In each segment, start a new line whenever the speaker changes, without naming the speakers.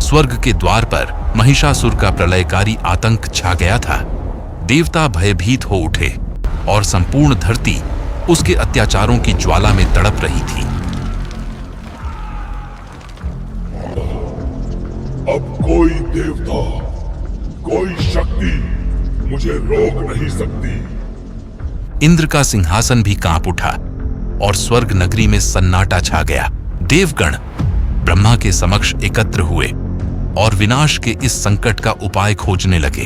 स्वर्ग के द्वार पर महिषासुर का प्रलयकारी आतंक छा गया था। देवता भयभीत हो उठे और संपूर्ण धरती उसके अत्याचारों की ज्वाला में तड़प रही थी।
अब कोई देवता, कोई शक्ति मुझे रोक नहीं सकती।
इंद्र का सिंहासन भी कांप उठा और स्वर्ग नगरी में सन्नाटा छा गया। देवगण ब्रह्मा के समक्ष एकत्र हुए और विनाश के इस संकट का उपाय खोजने लगे।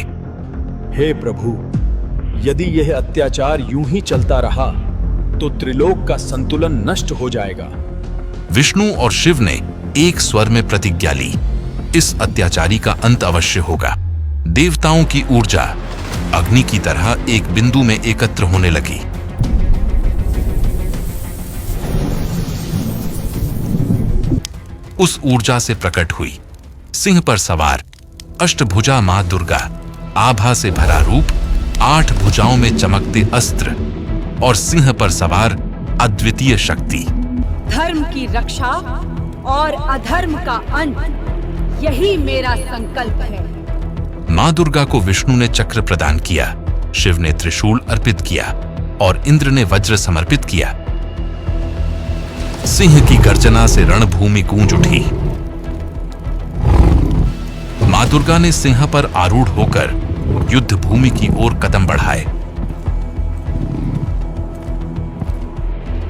हे प्रभु, यदि यह अत्याचार यूं ही चलता रहा तो त्रिलोक का संतुलन नष्ट हो जाएगा।
विष्णु और शिव ने एक स्वर में प्रतिज्ञा ली, इस अत्याचारी का अंत अवश्य होगा। देवताओं की ऊर्जा अग्नि की तरह एक बिंदु में एकत्र होने लगी। उस ऊर्जा से प्रकट हुई सिंह पर सवार अष्टभुजा मां दुर्गा, आभा से भरा रूप, 8 भुजाओं में चमकते अस्त्र और सिंह पर सवार अद्वितीय शक्ति।
धर्म की रक्षा और अधर्म का अंत, यही मेरा संकल्प है।
मां दुर्गा को विष्णु ने चक्र प्रदान किया, शिव ने त्रिशूल अर्पित किया और इंद्र ने वज्र समर्पित किया। सिंह की गर्जना से रणभूमि गूंज उठी। मां दुर्गा ने सिंह पर आरूढ़ होकर युद्ध भूमि की ओर कदम बढ़ाए।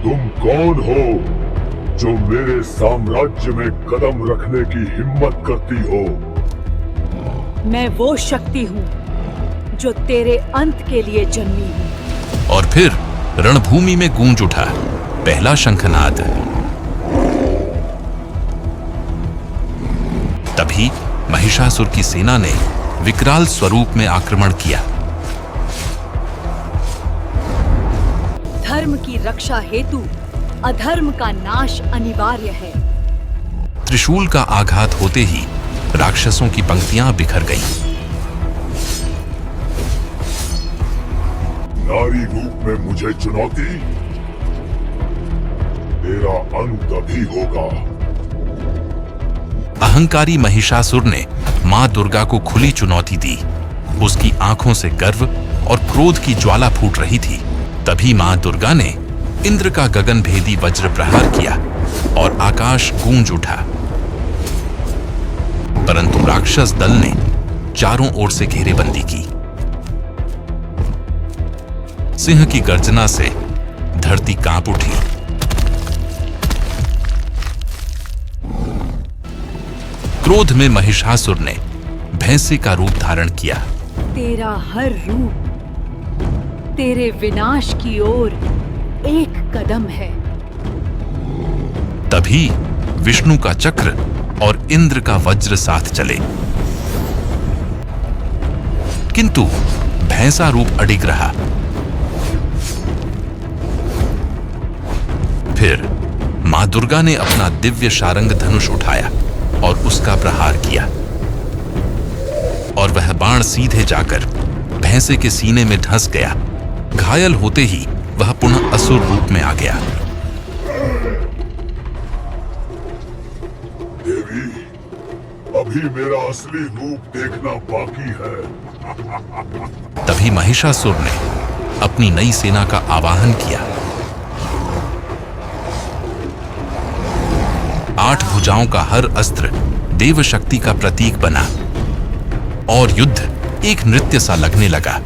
तुम कौन हो जो मेरे साम्राज्य में कदम रखने की हिम्मत करती हो?
मैं वो शक्ति हूँ जो तेरे अंत के लिए जन्मी हूँ।
और फिर रणभूमि में गूंज उठा पहला शंखनाद। तभी महिषासुर की सेना ने विकराल स्वरूप में आक्रमण किया।
धर्म की रक्षा हेतु अधर्म का नाश अनिवार्य है।
त्रिशूल का आघात होते ही राक्षसों की पंक्तियां बिखर गईं।
नारी रूप में मुझे चुनौती, तेरा अंत अभी होगा।
अहंकारी महिषासुर ने मां दुर्गा को खुली चुनौती दी। उसकी आंखों से गर्व और क्रोध की ज्वाला फूट रही थी। तभी मां दुर्गा ने इंद्र का गगनभेदी वज्र प्रहार किया और आकाश गूंज उठा। परंतु राक्षस दल ने चारों ओर से घेरेबंदी की। सिंह की गर्जना से धरती कांप उठी। क्रोध में महिषासुर ने भैंसे का रूप धारण किया।
तेरा हर रूप तेरे विनाश की ओर एक कदम है।
तभी विष्णु का चक्र और इंद्र का वज्र साथ चले, किंतु भैंसा रूप अडिग रहा। फिर मां दुर्गा ने अपना दिव्य शारंग धनुष उठाया और उसका प्रहार किया और वह बाण सीधे जाकर भैंसे के सीने में धंस गया। घायल होते ही वह पुनः असुर रूप में आ गया।
देवी, अभी मेरा असली रूप देखना बाकी है।
तभी महिषासुर ने अपनी नई सेना का आवाहन किया। 8 भुजाओं का हर अस्त्र देव शक्ति का प्रतीक बना और युद्ध एक नृत्य सा लगने लगा।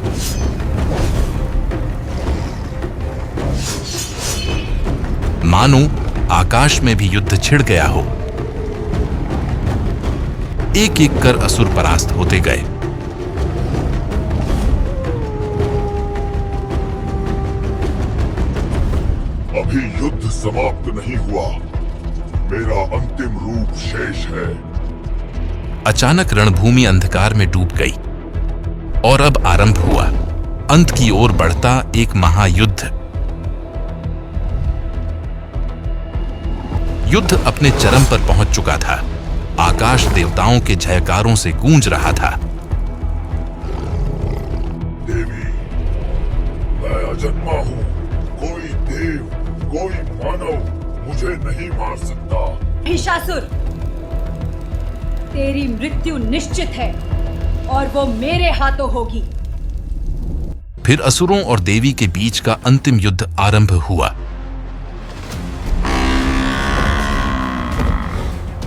मानो आकाश में भी युद्ध छिड़ गया हो। एक एक कर असुर परास्त होते गए।
अभी युद्ध समाप्त नहीं हुआ, मेरा अंतिम रूप शेष है।
अचानक रणभूमि अंधकार में डूब गई और अब आरंभ हुआ अंत की ओर बढ़ता एक महायुद्ध। युद्ध अपने चरम पर पहुंच चुका था। आकाश देवताओं के जयकारों से गूंज रहा था।
देवी, मैं अजन्मा हूँ। कोई देव, कोई मानव मुझे नहीं मार सकता।
महिषासुर, तेरी मृत्यु निश्चित है और वो मेरे हाथों होगी।
फिर असुरों और देवी के बीच का अंतिम युद्ध आरंभ हुआ।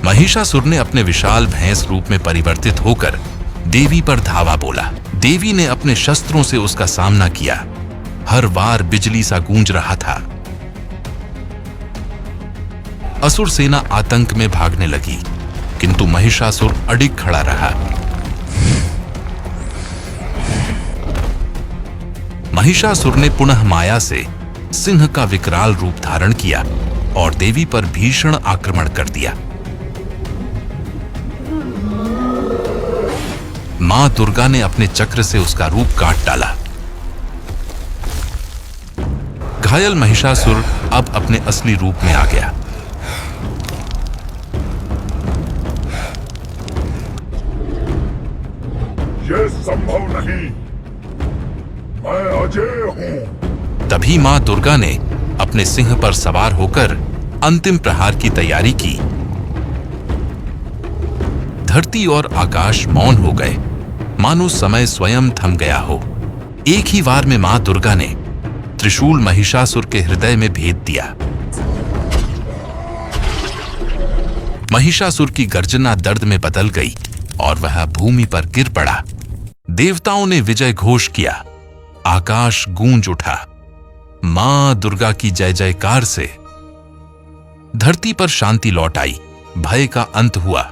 महिषासुर ने अपने विशाल भैंस रूप में परिवर्तित होकर देवी पर धावा बोला। देवी ने अपने शस्त्रों से उसका सामना किया। हर वार बिजली सा गूंज रहा था। असुर सेना आतंक में भागने लगी, किंतु महिषासुर अडिग खड़ा रहा। महिषासुर ने पुनः माया से सिंह का विकराल रूप धारण किया और देवी पर भीषण आक्रमण कर दिया। मां दुर्गा ने अपने चक्र से उसका रूप काट डाला। घायल महिषासुर अब अपने असली रूप में आ गया।
यह संभव नहीं, मैं अजय हूं।
तभी मां दुर्गा ने अपने सिंह पर सवार होकर अंतिम प्रहार की तैयारी की। धरती और आकाश मौन हो गए, मानो समय स्वयं थम गया हो। एक ही वार में मां दुर्गा ने त्रिशूल महिषासुर के हृदय में भेद दिया। महिषासुर की गर्जना दर्द में बदल गई और वह भूमि पर गिर पड़ा। देवताओं ने विजय घोष किया। आकाश गूंज उठा। मां दुर्गा की जय जयकार से धरती पर शांति लौट आई। भय का अंत हुआ।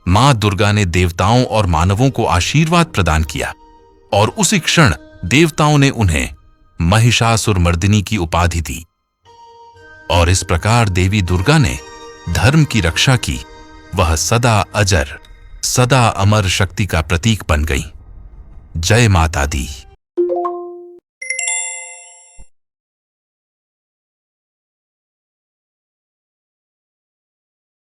मां दुर्गा ने देवताओं और मानवों को आशीर्वाद प्रदान किया और उसी क्षण देवताओं ने उन्हें महिषासुर मर्दिनी की उपाधि दी। और इस प्रकार देवी दुर्गा ने धर्म की रक्षा की। वह सदा अजर, सदा अमर शक्ति का प्रतीक बन गई। जय माता दी।